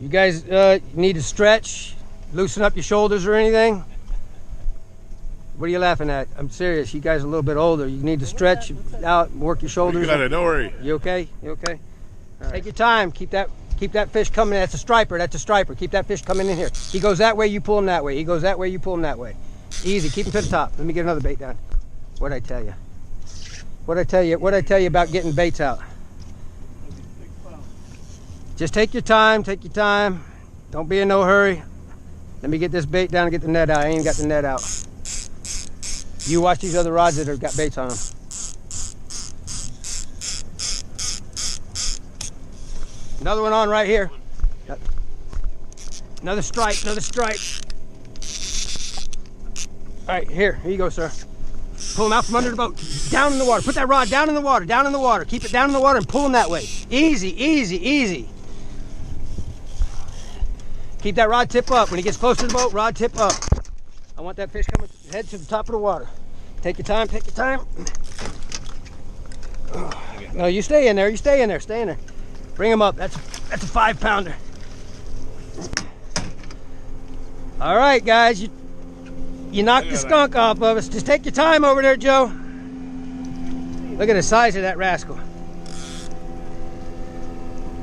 You guys need to stretch, loosen up your shoulders or anything? What are you laughing at? I'm serious. You guys are a little bit older. You need to stretch out, work your shoulders. Got it. Don't worry. You okay? You okay? All right. Take your time. Keep that fish coming. That's a striper. That's a striper. Keep that fish coming in here. He goes that way. You pull him that way. He goes that way. You pull him that way. Easy. Keep him to the top. Let me get another bait down. What'd I tell you? What'd I tell you? What'd I tell you about getting baits out? Just take your time. Take your time. Don't be in no hurry. Let me get this bait down and get the net out. I ain't got the net out. You watch these other rods that have got baits on them. Another one on right here. Another stripe, another stripe. All right, here you go, sir. Pull him out from under the boat, down in the water. Put that rod down in the water, down in the water. Keep it down in the water and pull him that way. Easy, easy, easy. Keep that rod tip up. When he gets close to the boat, rod tip up. I want that fish coming head to the top of the water. Take your time, take your time. No, you stay in there, you stay in there, stay in there. Bring him up, that's a 5-pounder. All right, guys, you knocked the skunk off of us. Just take your time over there, Joe. Look at the size of that rascal.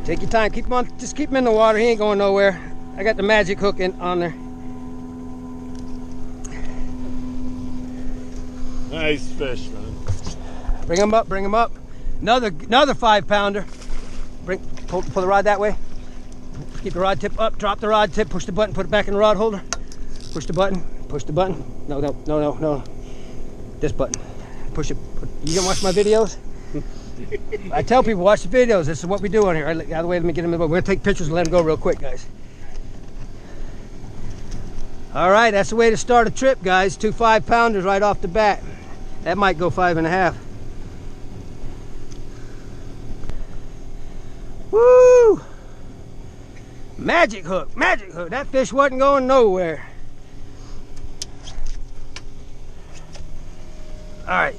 Take your time, keep him on, just keep him in the water, he ain't going nowhere. I got the magic hook on there. Nice fish, man. Bring him up, bring him up. Another 5-pounder. Pull the rod that way. Keep the rod tip up, drop the rod tip, push the button, put it back in the rod holder. Push the button, push the button. No. This button. Push it. You gonna watch my videos? I tell people, watch the videos. This is what we do on here. Out of the way, let me get him in the boat. We're gonna take pictures and let him go real quick, guys. All right, that's the way to start a trip, guys. 2 5-pounders right off the bat. That might go 5.5. Woo! Magic hook, magic hook. That fish wasn't going nowhere. All right.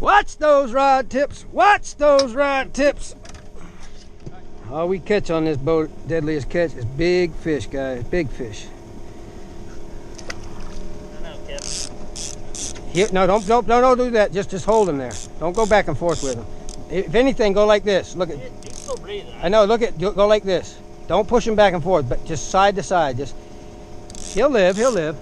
Watch those rod tips. Watch those rod tips. All we catch on this boat, deadliest catch, is big fish, guys. Big fish. No, don't do that. Just hold him there. Don't go back and forth with him. If anything, go like this. Look at. He's still breathing. I know. Look at. Go like this. Don't push him back and forth, but just side to side. Just. He'll live. He'll live.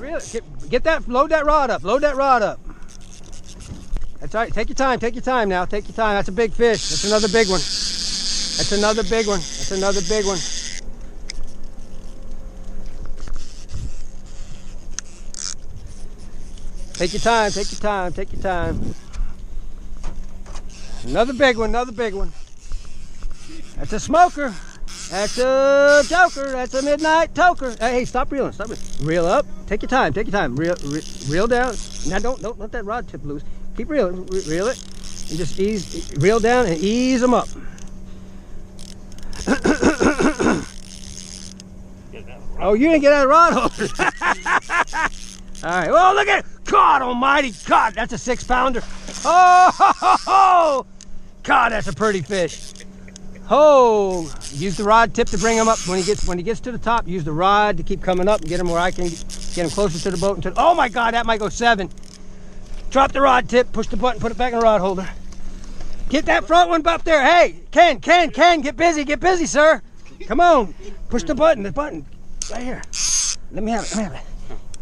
Really, get that. Load that rod up. Load that rod up. That's all right. Take your time. Take your time now. Take your time. That's a big fish. That's another big one. That's another big one. That's another big one. Take your time, take your time, take your time. Another big one, another big one. That's a smoker. That's a joker. That's a midnight toker. Hey, stop reeling, stop reeling. Reel up. Take your time, take your time. Reel down. Now don't let that rod tip loose. Keep reeling, reel it. And just reel down and ease them up. Oh, you didn't get out of the rod holder. All right, well, look at it. God almighty, God, that's a 6-pounder. Oh, God, that's a pretty fish. Oh, use the rod tip to bring him up. When he gets to the top, use the rod to keep coming up and get him where I can get him closer to the boat. Oh my God, that might go 7. Drop the rod tip, push the button, put it back in the rod holder. Get that front one up there. Hey, Ken, get busy, sir. Come on, push the button, right here. Let me have it.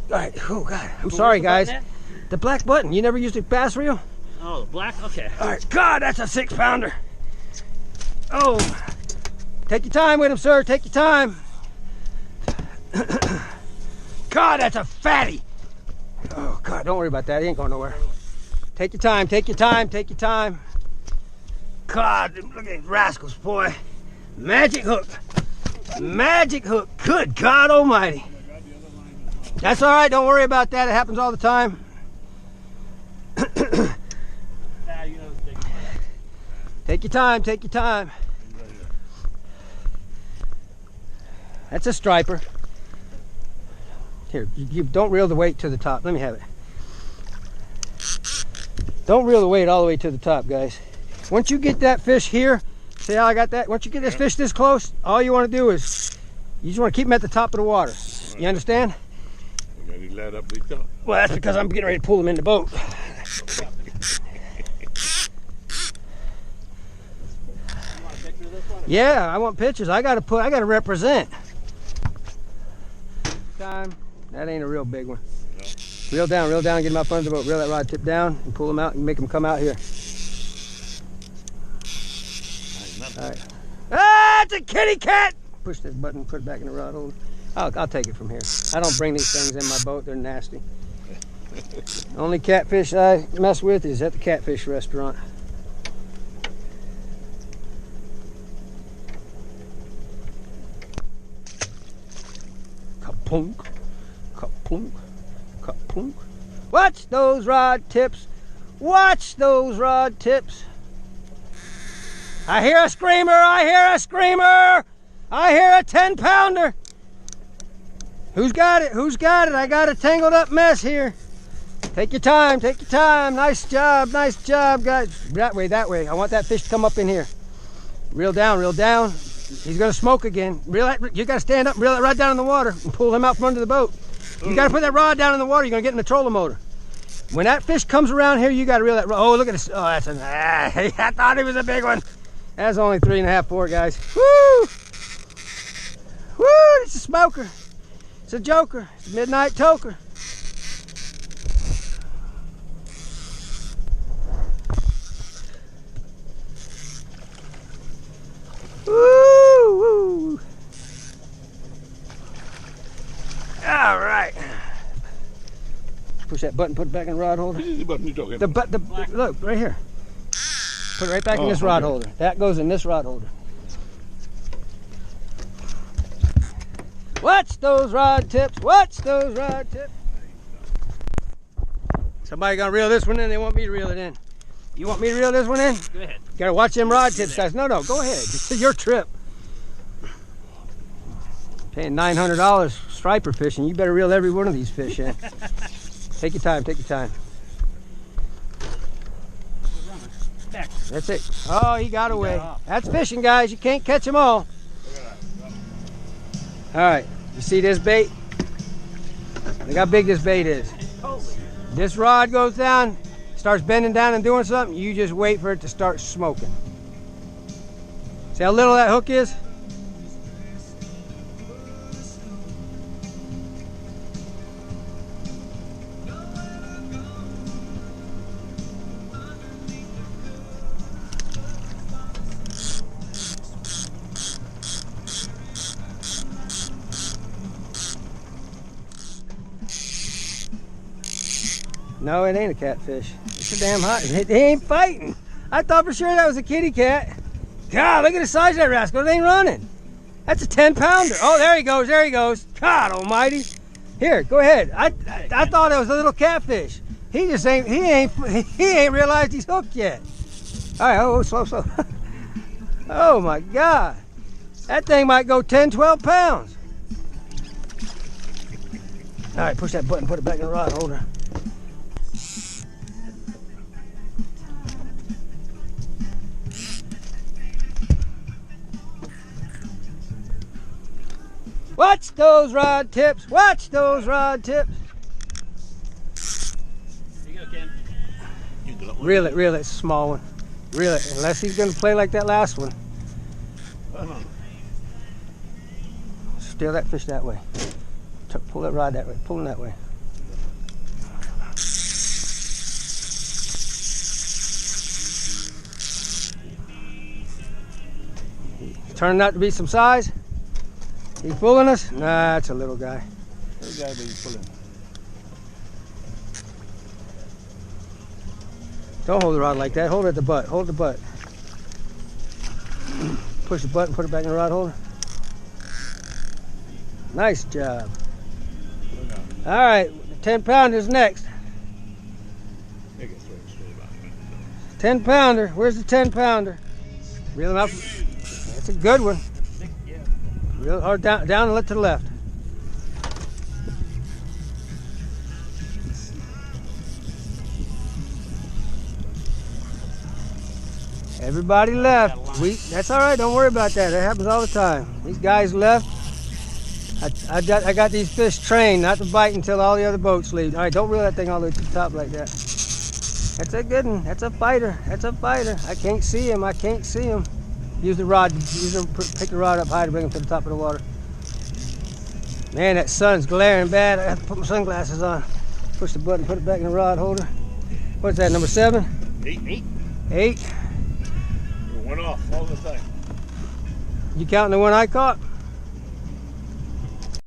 All right, oh God, I'm sorry guys. The black button, you never used a bass reel? Oh, the black, okay. All right, God, that's a 6-pounder. Oh, take your time with him, sir, take your time. God, that's a fatty. Oh God, don't worry about that, he ain't going nowhere. Take your time, take your time, take your time. God, look at these rascals, boy. Magic hook, good God almighty. That's all right, don't worry about that, it happens all the time. Take your time, take your time. That's a striper. Here, you don't reel the weight to the top. Let me have it. Don't reel the weight all the way to the top, guys. Once you get that fish here, see how I got that? Once you get this fish this close, all you want to do is, you just want to keep him at the top of the water. You understand? You got to let up the top. Well, that's because I'm getting ready to pull him in the boat. Yeah, I want pictures. I gotta represent. Time. That ain't a real big one. No. Reel down, get him up under the boat. Reel that rod tip down and pull him out and make him come out here. All right. Ah, it's a kitty cat! Push this button, put it back in the rod holder. I'll take it from here. I don't bring these things in my boat. They're nasty. Only catfish I mess with is at the catfish restaurant. Ka-plunk, ka-plunk, ka-plunk. Watch those rod tips. Watch those rod tips. I hear a screamer. I hear a screamer. I hear a 10-pounder. Who's got it? Who's got it? I got a tangled up mess here. Take your time. Take your time. Nice job, guys. That way. I want that fish to come up in here. Reel down, reel down. He's gonna smoke again. You gotta stand up and reel that rod down in the water and pull him out from under the boat. You gotta put that rod down in the water. You're gonna get in the trolling motor. When that fish comes around here, you gotta reel that rod. Oh, look at this. Oh, that's I thought he was a big one. That's only 3.5, 4, guys. Woo! Woo! It's a smoker. It's a joker. It's a midnight toker. Woo! Woo! All right. Push that button. Put it back in the rod holder. What is the button you talking The look right here. Put it right back in this rod holder. That goes in this rod holder. Watch those rod tips. Watch those rod tips. Somebody gonna reel this one in? They want me to reel it in. You want me to reel this one in? Go ahead. You gotta watch them rod tips, guys. No, go ahead. This is your trip. Paying $900 striper fishing. You better reel every one of these fish in. Take your time. Take your time. That's it. Oh, he got away. That's fishing, guys. You can't catch them all. All right. You see this bait? Look how big this bait is. This rod goes down, starts bending down and doing something. You just wait for it to start smoking. See how little that hook is? No, it ain't a catfish. It's a damn hot. He ain't fighting. I thought for sure that was a kitty cat. God, look at the size of that rascal. It ain't running. That's a 10-pounder. Oh, there he goes. There he goes. God almighty. Here, go ahead. I thought it was a little catfish. He just ain't. He ain't realized he's hooked yet. All right. Oh, slow. Oh my God. That thing might go 10, 12 pounds. All right, push that button. Put it back in the rod holder. Watch those rod tips. Watch those rod tips. Here you go, Ken. Reel it. It's a small one. Reel it. Unless he's going to play like that last one. Steer that fish that way. Pull that rod that way. Pull him that way. Turning out to be some size. He fooling us? Nah, it's a little guy. Little guy, but he's pulling. Don't hold the rod like that. Hold it at the butt. Hold the butt. Push the button, put it back in the rod holder. Nice job. All right, 10-pounder's next. 10-pounder. Where's the 10-pounder? Reel him up. That's a good one. Real hard down and let to the left. Everybody left. That's all right. Don't worry about that. That happens all the time. These guys left. I got these fish trained not to bite until all the other boats leave. All right, don't reel that thing all the way to the top like that. That's a good one. That's a fighter. That's a fighter. I can't see him. I can't see him. Use the rod. Pick the rod up high to bring him to the top of the water. Man, that sun's glaring bad. I have to put my sunglasses on. Push the button, put it back in the rod holder. What's that, number 7? 8. 8. It went off all the time. You counting the one I caught?